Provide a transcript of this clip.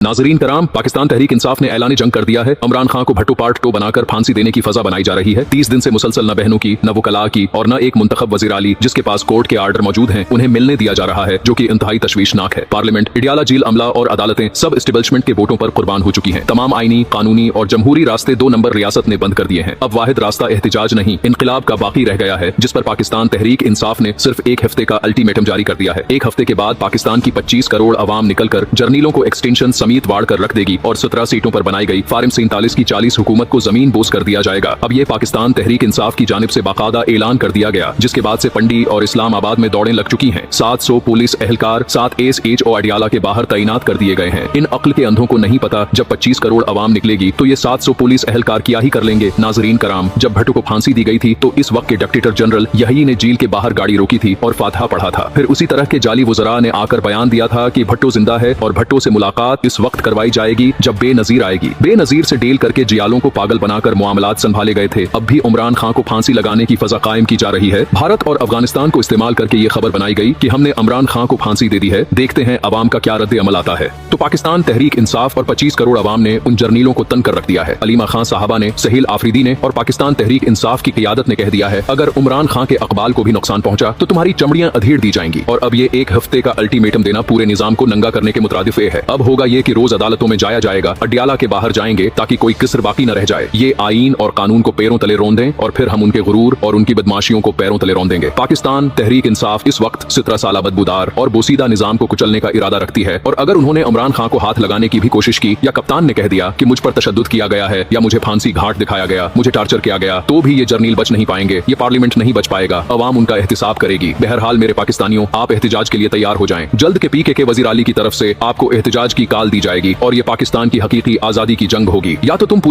नाजरीन कराम, पाकिस्तान तहरीक इंसाफ ने ऐलान जंग कर दिया है। इमरान खान को भट्टो पार्ट 2 बनाकर फांसी देने की फजा बनाई जा रही है। 30 दिन से मुसलसल न बहनों की, न वकला की और न एक मुंतखब वज़ीर आली जिसके पास कोर्ट के आर्डर मौजूद हैं, उन्हें मिलने दिया जा रहा है, जो कि इंतहाई तशवीशनाक है। पार्लियामेंट, इडियाला जेल अमला और अदालतें सब इस्टेब्लिशमेंट के वोटों पर कुर्बान हो चुकी हैं। तमाम आईनी, कानूनी और जमहूरी रास्ते 2 नंबर रियासत ने बंद कर दिए हैं। अब वाहिद रास्ता एहतिजाज नहीं, इनकलाब का बाकी रह गया है, जिस पर पाकिस्तान तहरीक इंसाफ ने सिर्फ 1 हफ्ते का अल्टीमेटम जारी कर दिया है। 1 हफ्ते के बाद पाकिस्तान की 25 करोड़ अवाम निकलकर जर्नीलों को एक्सटेंशन समेत वाड़ कर रख देगी और 17 सीटों पर बनाई गई फारिम 47 की 40 हुकूमत को जमीन बोस कर दिया जाएगा। अब ये पाकिस्तान तहरीक इंसाफ की जानिब से बाकायदा ऐलान कर दिया गया, जिसके बाद से पंडी और इस्लामाबाद में दौड़ें लग चुकी हैं। 700 पुलिस एहलकार 7 SHO अडियाला के बाहर तैनात कर दिए गए हैं। इन अक्ल के अंधों को नहीं पता, जब 25 करोड़ अवाम निकलेगी तो ये 700 पुलिस एहलकार क्या ही कर लेंगे। नाजरीन कराम, जब भट्टो को फांसी दी गई थी तो इस वक्त के डिप्टी जनरल यही ने जेल के बाहर गाड़ी रोकी थी और फातहा पढ़ा था। फिर उसी तरह के जाली वज़रा ने आकर बयान दिया था कि भट्टो जिंदा है और भट्टो से मुलाकात इस वक्त करवाई जाएगी जब बेनजीर आएगी। बेनजीर से डील करके जियालों को पागल बनाकर मामलात संभाले गए थे। अब भी इमरान खान को फांसी लगाने की फजा कायम की जा रही है। भारत और अफगानिस्तान को इस्तेमाल करके ये खबर बनाई गई कि हमने इमरान खान को फांसी दे दी है। देखते हैं अवाम का क्या रद्द अमल आता है। तो पाकिस्तान तहरीक इंसाफ और 25 करोड़ अवाम ने उन जर्नीलों को तंग कर रख दिया है। अलीमा खान साहबा ने, सहील आफरीदी ने और पाकिस्तान तहरीक इंसाफ की क़ियादत ने कह दिया है, अगर इमरान खान के अकबाल को भी नुकसान पहुंचा तो तुम्हारी चमड़ियां अधेड़ दी जाएंगी। और अब ये 1 हफ्ते का अल्टीमेटम देना पूरे निजाम को नंगा करने के मुतरादिफ है। अब होगा ये कि रोज अदालतों में जाया जाएगा, अडियाला के बाहर जाएंगे ताकि कोई किस्र बाकी न रह जाए। ये आईन और कानून को पैरों तले रौंदें और फिर हम उनके गुरूर और उनकी बदमाशियों को पैरों तले रौंदेंगे। पाकिस्तान तहरीक इंसाफ इस वक्त 17 साल बदबूदार और बोसीदा निजाम को कुचलने का इरादा रखती है। और अगर उन्होंने इमरान खान को हाथ लगाने की भी कोशिश की या कप्तान ने कह दिया कि मुझ पर तशद्दुद किया गया है या मुझे फांसी घाट दिखाया गया, मुझे टार्चर किया गया, तो भी ये जर्नील बच नहीं पाएंगे, ये पार्लियामेंट नहीं बच पाएगा। अवाम उनका एहतिसाब करेगी। बहरहाल मेरे पाकिस्तानियों, आप एहतिजाज के लिए तैयार हो जाएं। जल्द के PK के वज़ीर आली की तरफ से आपको एहतिजाज की काल दी जाएगी और ये पाकिस्तान की हकीकी आजादी की जंग होगी। या तो तुम पूरी